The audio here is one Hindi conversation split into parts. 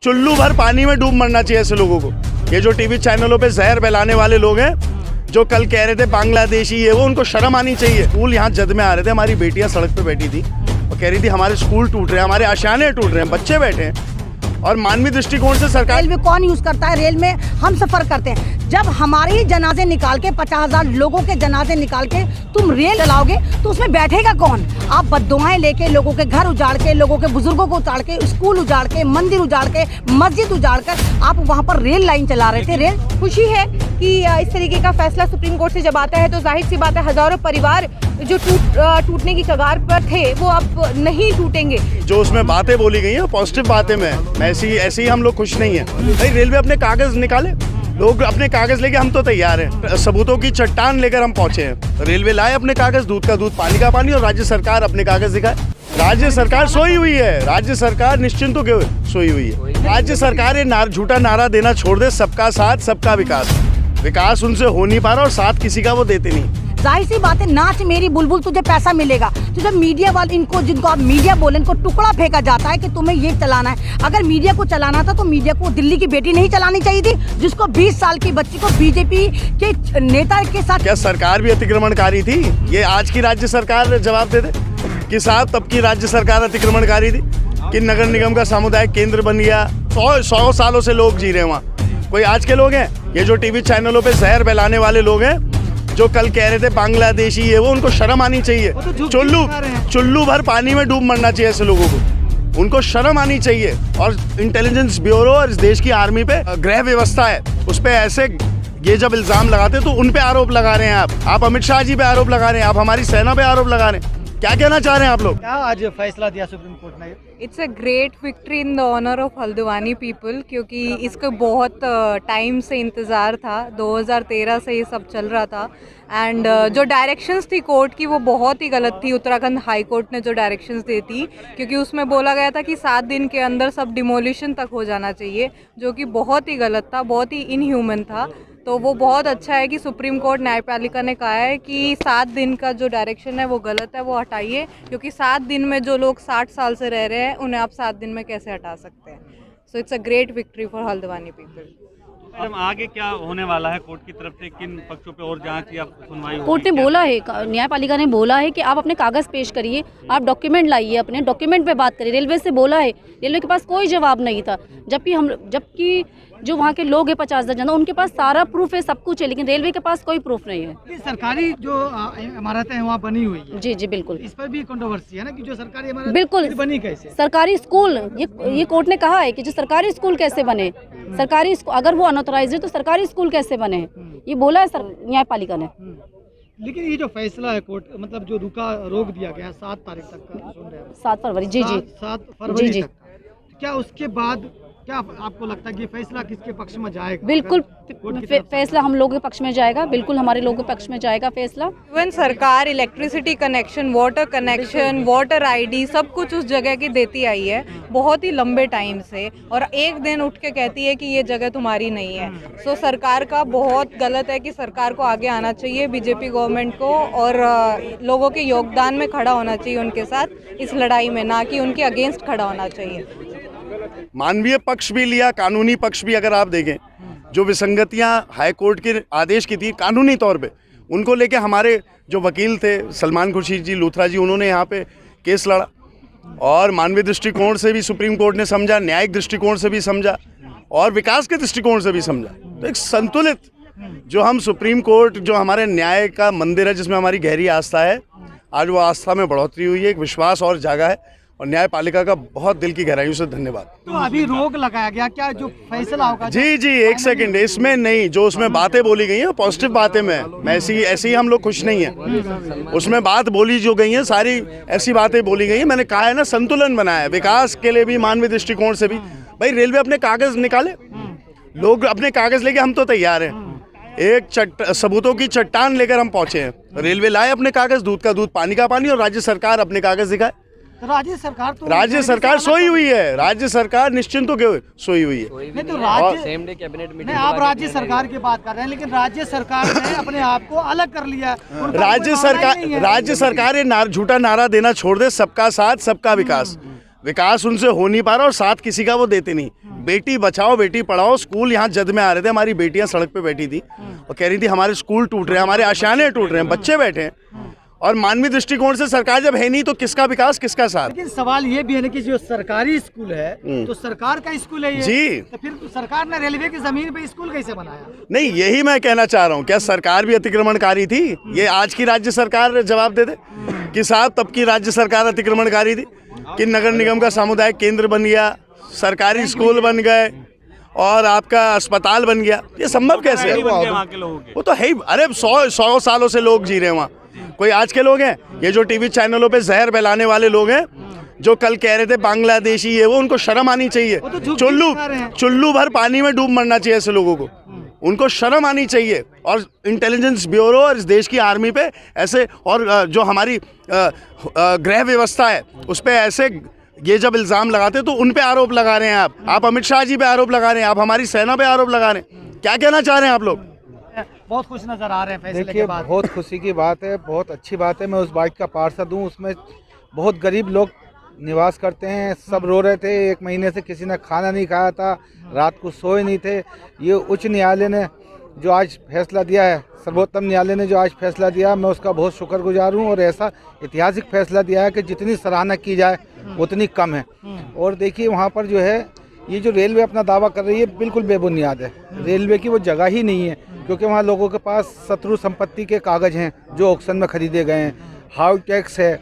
चुल्लू भर पानी में डूब मरना चाहिए ऐसे लोगों को। ये जो टीवी चैनलों पे जहर फैलाने वाले लोग हैं, जो कल कह रहे थे बांग्लादेशी ये वो, उनको शर्म आनी चाहिए। स्कूल यहाँ जद में आ रहे थे, हमारी बेटियां सड़क पे बैठी थी और कह रही थी हमारे स्कूल टूट रहे हैं, हमारे आशियाने टूट रहे हैं, बच्चे बैठे हैं। और मानवीय दृष्टिकोण से सरकार, रेल में कौन यूज करता है? रेल में हम सफर करते हैं। जब हमारे ही जनाजे निकाल के 50,000 लोगों के जनाजे निकाल के तुम रेल चलाओगे तो उसमें बैठेगा कौन? आप बद्दुआएं लेके लोगों के घर उजाड़ के, लोगों के बुजुर्गों को उजाड़ के, स्कूल उजाड़ के, मंदिर उजाड़ के, मस्जिद उजाड़ कर आप वहाँ पर रेल लाइन चला रहे थे। रेल खुशी है कि इस तरीके का फैसला सुप्रीम कोर्ट से जब आता है तो जाहिर सी बात है हजारों परिवार जो टूटने की कगार पर थे वो अब नहीं टूटेंगे। जो उसमें बातें बोली गई हैं पॉजिटिव बातें में ऐसे ही हम लोग खुश नहीं है। भाई रेलवे अपने कागज निकाले, लोग अपने कागज लेके, हम तो तैयार हैं। सबूतों की चट्टान लेकर हम पहुंचे हैं। रेलवे लाए अपने कागज, दूध का दूध पानी का पानी, और राज्य सरकार अपने कागज दिखाए। राज्य सरकार सोई हुई है, राज्य सरकार निश्चिंत होकर हुए सोई हुई है। राज्य सरकार ये झूठा नारा देना छोड़ दे, सबका साथ सबका विकास। विकास उनसे हो नहीं पा रहा और साथ किसी का वो देते नहीं। जाहिर सी बात है, नाच मेरी बुलबुल, तुझे पैसा मिलेगा। तो जब मीडिया वाले इनको, जिनको आप मीडिया बोले, इनको टुकड़ा फेंका जाता है कि तुम्हें ये चलाना है। अगर मीडिया को चलाना था तो मीडिया को दिल्ली की बेटी नहीं चलानी चाहिए थी, जिसको 20 साल की बच्ची को बीजेपी के नेता के साथ। क्या सरकार भी अतिक्रमणकारी थी? ये आज की राज्य सरकार जवाब दे दे कि साहब तब की राज्य सरकार अतिक्रमणकारी थी कि नगर निगम का सामुदायिक केंद्र बन गया। 100 सालों से लोग जी रहे हैं वहाँ। कोई आज के लोग हैं? ये जो टीवी चैनलों पे जहर फैलाने वाले लोग हैं, जो कल कह रहे थे बांग्लादेशी ये वो, उनको शर्म आनी चाहिए। चुल्लू भर पानी में डूब मरना चाहिए ऐसे लोगों को, उनको शर्म आनी चाहिए। और इंटेलिजेंस ब्यूरो और इस देश की आर्मी पे गृह व्यवस्था है, उस पे ऐसे ये जब इल्जाम लगाते तो उन पे आरोप लगा रहे हैं आप अमित शाह जी पे आरोप लगा रहे हैं, आप हमारी सेना पे आरोप लगा रहे हैं। क्या कहना चाह रहे हैं आप लोग? क्या आज फैसला दिया सुप्रीम कोर्ट ने? It's a great victory in the honour of Haldwani people, क्योंकि इसका बहुत टाइम से इंतज़ार था। 2013 से ये सब चल रहा था। एंड जो डायरेक्शंस थी कोर्ट की वो बहुत ही गलत थी। उत्तराखंड हाई कोर्ट ने जो डायरेक्शंस दी थी, क्योंकि उसमें बोला गया था कि 7 दिन के अंदर सब डिमोलिशन तक हो जाना चाहिए, जो कि बहुत ही गलत था, बहुत ही इनह्यूमन था। तो वो बहुत अच्छा है कि सुप्रीम कोर्ट न्यायपालिका ने कहा है कि 7 दिन का जो डायरेक्शन है वो गलत है, वो हटाइए। क्योंकि 7 दिन में जो लोग 60 साल से रह रहे हैं उन्हें आप 7 दिन में कैसे हटा सकते हैं? So it's a great victory for Haldwani people. Madam आगे क्या होने वाला है? कोर्ट की तरफ से किन पक्षों पे और जांच या सुनवाई होगी? कोर्ट ने बोला है, न्यायपालिका ने बोला है कि आप अपने कागज पेश करिए, आप डॉक्यूमेंट लाइए, अपने डॉक्यूमेंट पे बात करिए। रेलवे से बोला है, रेलवे के पास कोई जवाब नहीं था। जबकि जो वहाँ के लोग हैं 50,000 जनता, उनके पास सारा प्रूफ है, सब कुछ है, लेकिन रेलवे के पास कोई प्रूफ नहीं है। सरकारी जो इमारतें हैं वहाँ बनी हुई है। जी बिल्कुल, इस पर भी कंट्रोवर्सी है ना कि जो सरकारी इमारत बिल्कुल बनी कैसे? सरकारी स्कूल, ये कोर्ट ने कहा है कि जो सरकारी स्कूल कैसे बने, सरकारी अगर वो अनऑथराइज्ड है तो सरकारी स्कूल कैसे बने, ये बोला है न्यायपालिका ने। लेकिन ये जो फैसला है कोर्ट, मतलब जो रोक दिया गया 7 तारीख तक का, सुन रहे हैं 7 फरवरी। जी 7 फरवरी तक। क्या उसके बाद क्या आपको लगता है कि फैसला किसके पक्ष में जाएगा? बिल्कुल फैसला हम लोगों के पक्ष में जाएगा, बिल्कुल हमारे लोगों के पक्ष में जाएगा फैसला। इवन सरकार electricity connection, water connection, water ID सब कुछ उस जगह की देती आई है बहुत ही लंबे टाइम से, और एक दिन उठ के कहती है कि ये जगह तुम्हारी नहीं है। सो सरकार का बहुत गलत है कि सरकार को आगे आना चाहिए, बीजेपी गवर्नमेंट को, और लोगों के योगदान में खड़ा होना चाहिए उनके साथ इस लड़ाई में, ना कि उनके अगेंस्ट खड़ा होना चाहिए। मानवीय पक्ष भी लिया, कानूनी पक्ष भी अगर आप देखें, जो विसंगतियां हाई कोर्ट के आदेश की थी कानूनी तौर पे, उनको लेके हमारे जो वकील थे सलमान खुर्शीद जी, लूथरा जी, उन्होंने यहाँ पे केस लड़ा। और मानवीय दृष्टिकोण से भी सुप्रीम कोर्ट ने समझा, न्यायिक दृष्टिकोण से भी समझा, और विकास के दृष्टिकोण से भी समझा। तो एक संतुलित, जो हम सुप्रीम कोर्ट, जो हमारे न्याय का मंदिर है, जिसमें हमारी गहरी आस्था है, आज वो आस्था में बढ़ोतरी हुई है, एक विश्वास और जागा है। और न्यायपालिका का बहुत दिल की गहराइयों से धन्यवाद। तो अभी रोक लगाया गया, क्या जो फैसला होगा? जी एक सेकंड, इसमें नहीं, जो उसमें बातें बोली गई हैं पॉजिटिव बातें में ऐसे ही हम लोग खुश नहीं है। उसमें बात बोली जो गई है सारी ऐसी बातें बोली गई है। मैंने कहा है ना, संतुलन बनाया है, विकास के लिए भी, मानवीय दृष्टिकोण से भी। भाई रेलवे अपने कागज निकाले, लोग अपने कागज लेके, हम तो तैयार हैं। एक सबूतों की चट्टान लेकर हम पहुंचे हैं। रेलवे लाए अपने कागज, दूध का दूध पानी का पानी, और राज्य सरकार अपने कागज दिखाए। तो राज्य सरकार सोई हुई है, राज्य सरकार निश्चिंत होकर सोई हुई है। नहीं तो सेम डे कैबिनेट मीटिंग, आप राज्य सरकार की बात कर रहे हैं, लेकिन राज्य सरकार ने अपने आप को अलग कर लिया। राज्य सरकार ये झूठा नारा देना छोड़ दे, सबका साथ सबका विकास। विकास उनसे हो नहीं पा रहा और साथ किसी का वो देते नहीं। बेटी बचाओ बेटी पढ़ाओ, स्कूल यहाँ जद में आ रहे थे, हमारी बेटियां सड़क पे बैठी थी और कह रही थी हमारे स्कूल टूट रहे हैं, हमारे आशियाने टूट रहे हैं, बच्चे बैठे हैं। और मानवीय दृष्टिकोण से सरकार जब है नहीं तो किसका विकास किसका साथ। लेकिन सवाल ये भी है ना कि जो सरकारी स्कूल है तो सरकार का स्कूल है ये, जी। तो फिर सरकार ने रेलवे की जमीन पे स्कूल कैसे बनाया? नहीं, यही मैं कहना चाह रहा हूँ, क्या सरकार भी अतिक्रमणकारी थी? ये आज की राज्य सरकार जवाब दे दे कि साहब तब की राज्य सरकार अतिक्रमणकारी थी, कि नगर निगम का सामुदायिक केंद्र बन गया, सरकारी स्कूल बन गए और आपका अस्पताल बन गया। ये संभव कैसे है? वहाँ के लोगों के वो तो है ही। अरे 100 सालों से लोग जी रहे हैं वहाँ। कोई आज के लोग हैं? ये जो टीवी चैनलों पे जहर फैलाने वाले लोग हैं, जो कल कह रहे थे बांग्लादेशी है, वो उनको शर्म आनी चाहिए। चुल्लू भर पानी में डूब मरना चाहिए ऐसे लोगों को, उनको शर्म आनी चाहिए। और इंटेलिजेंस ब्यूरो और इस देश की आर्मी पे ऐसे, और जो हमारी गृह व्यवस्था है उस पे ऐसे ये जब इल्ज़ाम लगाते तो उन पे आरोप लगा रहे हैं आप अमित शाह जी पे आरोप लगा रहे हैं, आप हमारी सेना पे आरोप लगा रहे हैं। क्या कहना चाह रहे हैं आप लोग? बहुत खुश नजर आ रहे हैं फैसले देखिए, के बाद। बहुत खुशी की बात है, बहुत अच्छी बात है। मैं उस बाइट का पार्षद हूँ। उसमें बहुत गरीब लोग निवास करते हैं, सब रो रहे थे। 1 महीने से किसी ने खाना नहीं खाया था, रात को सोए नहीं थे। ये उच्च न्यायालय ने जो आज फैसला दिया है, सर्वोत्तम न्यायालय ने जो आज फैसला दिया, मैं उसका बहुत शुक्रगुजार हूँ। और ऐसा ऐतिहासिक फैसला दिया है कि जितनी सराहना की जाए उतनी कम है। और देखिए, वहाँ पर जो है ये जो रेलवे अपना दावा कर रही है बिल्कुल बेबुनियाद है। रेलवे की वो जगह ही नहीं है, क्योंकि वहाँ लोगों के पास शत्रु संपत्ति के कागज़ हैं जो ऑक्शन में ख़रीदे गए हैं, हाउस टैक्स है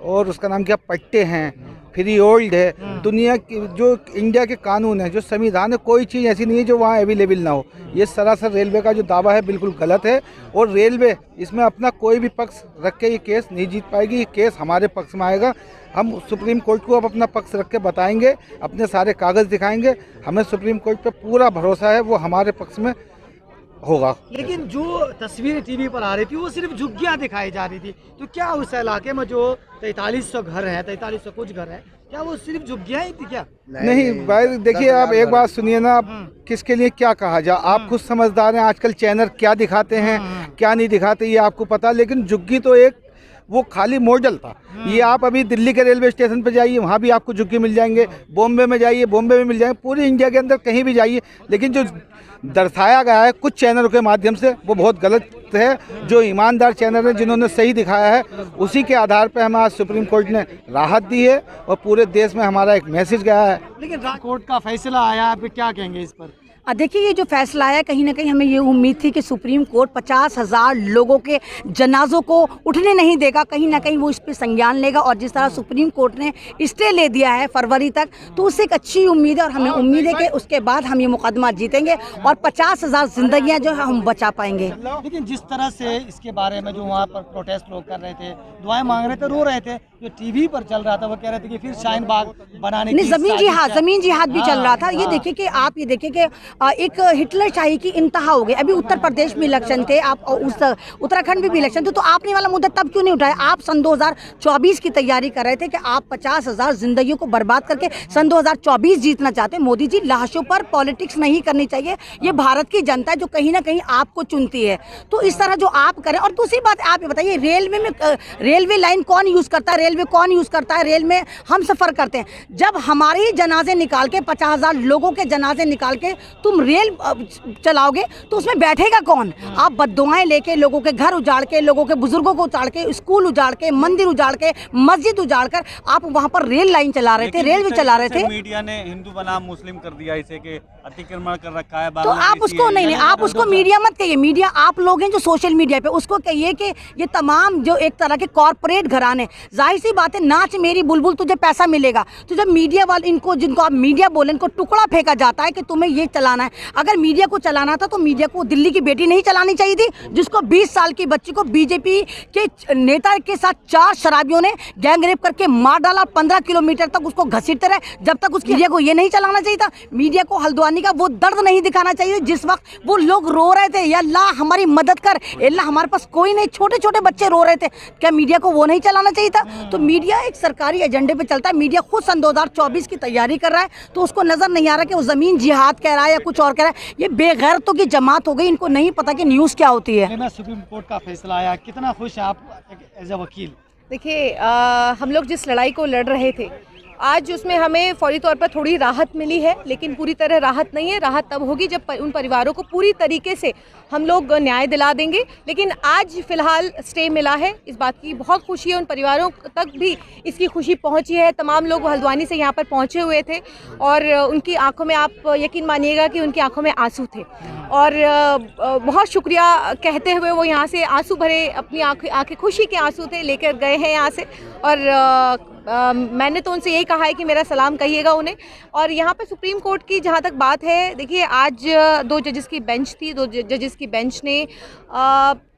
और उसका नाम क्या, पट्टे हैं, फ्री होल्ड है। दुनिया की जो इंडिया के कानून है, जो संविधान है, कोई चीज़ ऐसी नहीं है जो वहाँ अवेलेबल ना हो। ये सरासर रेलवे का जो दावा है बिल्कुल गलत है। और रेलवे इसमें अपना कोई भी पक्ष रख के ये केस नहीं जीत पाएगी। ये केस हमारे पक्ष में आएगा। हम सुप्रीम कोर्ट को अब अपना पक्ष रख के बताएंगे, अपने सारे कागज़ दिखाएंगे। हमें सुप्रीम कोर्ट पे पूरा भरोसा है, वो हमारे पक्ष में होगा। लेकिन जो तस्वीरें टीवी पर आ रही थी वो सिर्फ झुग्गियां दिखाई जा रही थी, तो क्या उस इलाके में जो 4300 घर हैं, 4300 कुछ घर हैं, क्या वो सिर्फ झुग्गियां ही थी क्या? नहीं भाई, देखिए आप एक बात सुनिए ना, किसके लिए क्या कहा जाए। आप खुद समझदार हैं, आजकल चैनल क्या दिखाते हैं क्या नहीं दिखाते ये आपको पता। लेकिन झुग्गी तो एक वो खाली मॉडल था। ये आप अभी दिल्ली के रेलवे स्टेशन पर जाइए, वहाँ भी आपको झुग्गी मिल जाएंगे। बॉम्बे में जाइए, बॉम्बे में मिल जाएंगे। पूरी इंडिया के अंदर कहीं भी जाइए, लेकिन जो दर्शाया गया है कुछ चैनलों के माध्यम से वो बहुत गलत है। जो ईमानदार चैनल हैं, जिन्होंने सही दिखाया है, उसी के आधार पर हमें आज सुप्रीम कोर्ट ने राहत दी है और पूरे देश में हमारा एक मैसेज गया है। लेकिन कोर्ट का फैसला आया, आप क्या कहेंगे इस पर? देखिए, ये जो फैसला आया, कहीं ना कहीं हमें ये उम्मीद थी कि सुप्रीम कोर्ट 50,000 लोगों के जनाजों को उठने नहीं देगा, कहीं ना कहीं वो इस पर संज्ञान लेगा। और जिस तरह सुप्रीम कोर्ट ने स्टे ले दिया है फरवरी तक, तो उससे एक अच्छी उम्मीद है। और हमें उम्मीद है कि उसके बाद हम ये मुकदमा जीतेंगे और 50,000 जिंदगियां जो है हम बचा पाएंगे। लेकिन जिस तरह से इसके बारे में जो वहाँ पर प्रोटेस्ट लोग कर रहे थे, दुआएं मांग रहे थे, रो रहे थे, जो टीवी पर चल रहा था वो कह रहे थे कि फिर शाहीन बाग बनाने की जमीन जिहाद भी चल रहा था। ये देखिए कि आप ये देखिए कि एक हिटलर शाही की इंतहा हो गई। अभी उत्तर प्रदेश में इलेक्शन थे, आप उस उत्तराखंड में भी इलेक्शन थे, तो आपने वाला मुद्दा तब क्यों नहीं उठाया? आप सन 2024 की तैयारी कर रहे थे कि आप 50,000 जिंदगियों को बर्बाद करके सन 2024 जीतना चाहते हैं। मोदी जी, लाशों पर पॉलिटिक्स नहीं करनी चाहिए। ये भारत की जनता है जो कहीं ना कहीं आपको चुनती है, तो इस तरह जो आप करें। और दूसरी बात, आप ये बताइए, रेलवे में रेलवे लाइन कौन यूज करता है? रेलवे कौन यूज करता है? रेल में हम सफर करते हैं। जब हमारे ही जनाजे निकाल के 50,000 लोगों के जनाजे निकाल के तुम रेल चलाओगे तो उसमें बैठेगा कौन? आप बद्दुआएं लेके, लोगों के घर उजाड़ के, लोगों के बुजुर्गों को उजाड़ के, स्कूल उजाड़ के, मंदिर उजाड़ के, मस्जिद उजाड़ कर आप वहां पर रेल लाइन चला रहे थे, रेलवे चला रहे थे। मीडिया ने हिंदू बनाम मुस्लिम कर दिया इसे, कि अतिक्रमण कर रखा है। तो आप उसको नहीं, आप उसको मीडिया मत कहिए। मीडिया आप लोग हैं जो सोशल मीडिया पे, उसको कहिए कि ये तमाम जो एक तरह के कॉर्पोरेट घराने, जाहिर सी बात है, नाच मेरी बुलबुल, तुझे पैसा मिलेगा। तो जब मीडिया वाले, इनको जिनको आप मीडिया बोले, इनको टुकड़ा फेंका जाता है कि तुम्हें ये चलाना है। अगर मीडिया को चलाना था तो मीडिया को दिल्ली की बेटी नहीं चलानी चाहिए थी, जिसको 20 साल की बच्ची को बीजेपी के नेता के साथ 4 शराबियों ने गैंग रेप करके मार डाला। 15 किलोमीटर तक उसको घसीटते रहे। जब तक उसकी मीडिया को ये नहीं चलाना चाहिए था। मीडिया को हल्द्वानी का वो दर्द नहीं दिखाना चाहिए जिस वक्त वो लोग रो रहे थे, या अल्लाह हमारी मदद कर, अल्लाह हमारे पास कोई नहीं, छोटे छोटे बच्चे रो रहे थे। क्या मीडिया को वो नहीं चलाना चाहिए था? तो मीडिया एक सरकारी एजेंडे पे चलता है। मीडिया खुद सन 2024 की तैयारी कर रहा है, तो उसको नजर नहीं आ रहा कि वो जमीन जिहाद कह रहा है या कुछ और कह रहा है। ये बेगैरतों की जमात हो गई, इनको नहीं पता कि न्यूज़ क्या होती है। सुप्रीम कोर्ट का फैसला आया, कितना खुश है आप एज ए वकील? देखिए, हम लोग जिस लड़ाई को लड़ रहे थे आज उसमें हमें फौरी तौर पर थोड़ी राहत मिली है, लेकिन पूरी तरह राहत नहीं है। राहत तब होगी जब उन परिवारों को पूरी तरीके से हम लोग न्याय दिला देंगे। लेकिन आज फ़िलहाल स्टे मिला है, इस बात की बहुत खुशी है। उन परिवारों तक भी इसकी खुशी पहुंची है। तमाम लोग हल्द्वानी से यहाँ पर पहुँचे हुए थे और उनकी आंखों में, आप यकीन मानिएगा कि उनकी आंखों में आंसू थे और बहुत शुक्रिया कहते हुए वो यहाँ से आंसू भरे, अपनी आंखें खुशी के आंसू थे, लेकर गए हैं यहाँ से। और मैंने तो उनसे यही कहा है कि मेरा सलाम कहिएगा उन्हें। और यहाँ पर सुप्रीम कोर्ट की जहाँ तक बात है, देखिए आज 2 जजेस की बेंच थी। 2 जजेस की बेंच ने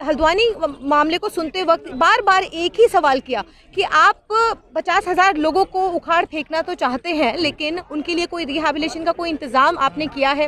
हल्द्वानी मामले को सुनते वक्त बार बार एक ही सवाल किया कि आप 50,000 लोगों को उखाड़ फेंकना तो चाहते हैं, लेकिन उनके लिए कोई रिहैबिलिटेशन का कोई इंतज़ाम आपने किया है,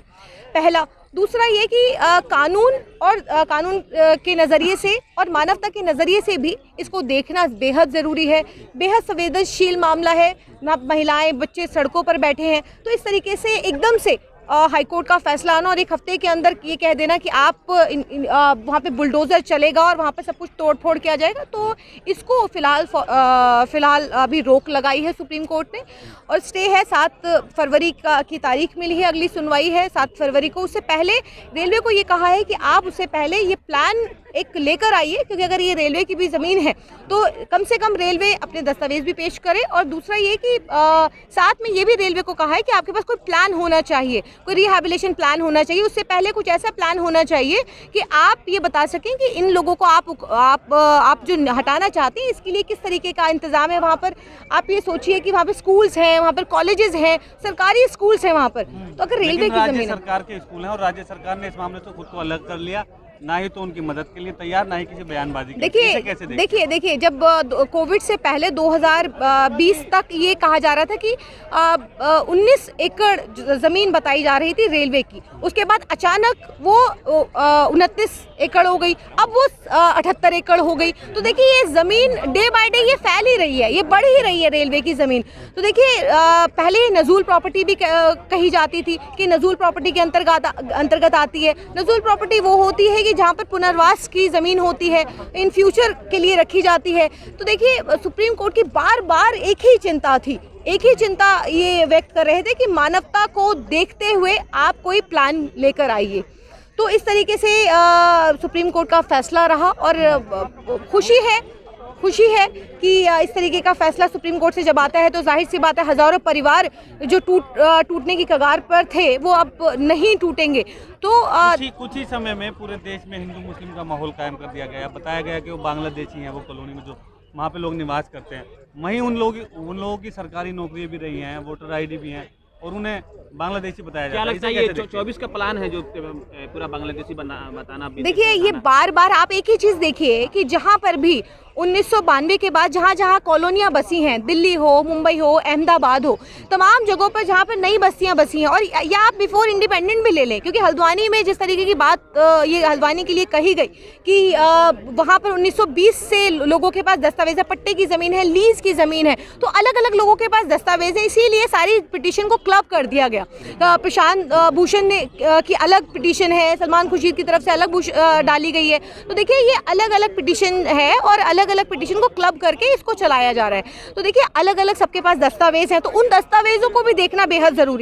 पहला। दूसरा ये कि कानून और कानून के नज़रिए से और मानवता के नज़रिए से भी इसको देखना बेहद ज़रूरी है। बेहद संवेदनशील मामला है ना, महिलाएं बच्चे सड़कों पर बैठे हैं। तो इस तरीके से एकदम से हाईकोर्ट का फैसला आना और 1 हफ्ते के अंदर ये कह देना कि आप वहाँ पे बुलडोज़र चलेगा और वहाँ पे सब कुछ तोड़ फोड़ किया जाएगा, तो इसको फ़िलहाल अभी रोक लगाई है सुप्रीम कोर्ट ने। और स्टे है 7 फरवरी की तारीख मिली है, अगली सुनवाई है 7 फरवरी को। उससे पहले रेलवे को ये कहा है कि आप उससे पहले ये प्लान एक लेकर आइए, क्योंकि अगर ये रेलवे की भी ज़मीन है तो कम से कम रेलवे अपने दस्तावेज भी पेश करे। और दूसरा ये कि साथ में ये भी रेलवे को कहा है कि आपके पास कोई प्लान होना चाहिए, कोई रिहैबिलिटेशन प्लान होना चाहिए। उससे पहले कुछ ऐसा प्लान होना चाहिए कि आप ये बता सकें कि इन लोगों को आप जो हटाना चाहते हैं इसके लिए किस तरीके का इंतज़ाम है वहाँ पर। आप ये सोचिए कि वहाँ पर स्कूल्स हैं, वहाँ पर कॉलेजेस हैं, सरकारी स्कूल्स हैं वहाँ पर। तो अगर रेलवे की ज़मीन, सरकार के स्कूल हैं और राज्य सरकार ने इस मामले से खुद को अलग कर लिया, ना ही तो उनकी मदद के लिए तैयार, ना ही किसी बयानबाजी के लिए। देखिए जब कोविड से पहले 2020 तक ये कहा जा रहा था कि 19 एकड़ ज़मीन बताई जा रही थी रेलवे की, उसके बाद अचानक वो 29 एकड़ हो गई, अब वो 78 एकड़ हो गई। तो देखिए ये ज़मीन डे बाय डे ये फैल ही रही है, ये बढ़ ही रही है रेलवे की ज़मीन। तो देखिए पहले नजूल प्रॉपर्टी भी कही जाती थी कि नजूल प्रॉपर्टी के अंतर्गत आती है। नजूल प्रॉपर्टी वो होती है कि जहाँ पर पुनर्वास की ज़मीन होती है, इन फ्यूचर के लिए रखी जाती है। तो देखिए सुप्रीम कोर्ट की बार बार एक ही चिंता थी, एक ही चिंता ये व्यक्त कर रहे थे कि मानवता को देखते हुए आप कोई प्लान लेकर आइए। तो इस तरीके से सुप्रीम कोर्ट का फैसला रहा और खुशी है कि इस तरीके का फैसला सुप्रीम कोर्ट से जब आता है तो जाहिर सी बात है हज़ारों परिवार जो टूटने की कगार पर थे वो अब नहीं टूटेंगे। तो कुछ ही समय में पूरे देश में हिंदू मुस्लिम का माहौल कायम कर दिया गया। बताया गया कि वो बांग्लादेशी हैं, वो कॉलोनी में जो वहाँ पे लोग निवास करते हैं, वहीं उन लोगों की सरकारी नौकरी भी रही हैं, वोटर ID भी हैं और उन्हें बांग्लादेशी बताया जाता है। क्या लगता है ये 24 का प्लान है जो पूरा बांग्लादेशी बताना? देखिए ये बार बार आप एक ही चीज़ देखिए कि जहाँ पर भी 1992 के बाद जहाँ जहाँ कॉलोनियाँ बसी हैं, दिल्ली हो, मुंबई हो, अहमदाबाद हो, तमाम जगहों पर जहाँ पर नई बस्तियाँ बसी हैं। और या आप बिफोर इंडिपेंडेंट भी ले लें, क्योंकि हल्द्वानी में जिस तरीके की बात ये हल्द्वानी के लिए कही गई कि वहाँ पर 1920 से लोगों के पास दस्तावेज है, पट्टे की ज़मीन है, लीज की ज़मीन है, तो अलग अलग लोगों के पास दस्तावेज है। इसीलिए सारी पिटीशन को क्लब कर दिया गया। प्रशांत भूषण ने की अलग पिटीशन है, सलमान खुर्शीद की तरफ से अलग डाली गई है। तो देखिए ये अलग अलग पिटीशन है और अलग अलग पिटीशन को क्लब करके इसको चलाया जा रहा है। तो देखिए अलग अलग सबके पास दस्तावेज हैं, तो उन दस्तावेजों को भी देखना बेहद ज़रूरी है।